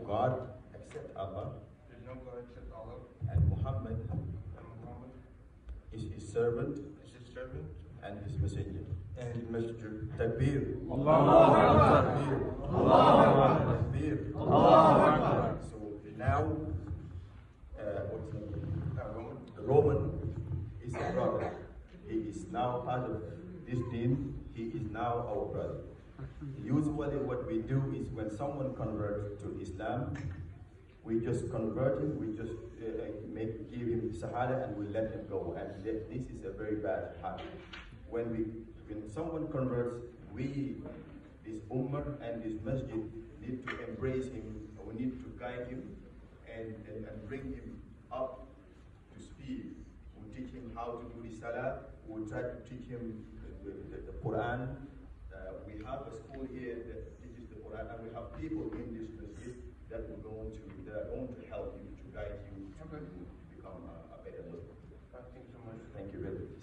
God except Allah. There's no God except Allah. And Muhammad Is his servant his servant and his messenger. and his messenger. Takbir. Allahu Akbar. Takbir. Allahu Akbar. Takbir. Allahu Akbar. So now, what's the name? Roman. Roman is a brother. He is now part of this deen. He is now our brother. Usually what we do is when someone converts to Islam, we just convert him, we just give him Shahada and we let him go. And this is a very bad habit. When someone converts, we, this Ummah and this Masjid, need to embrace him, we need to guide him and bring him up to speed. We teach him how to do the Salah, we try to teach him the Quran. We have a school here that teaches the Quran, and we have people in this masjid that are going to help you, to guide you to become a better Muslim. Thank you so much. Thank you very much.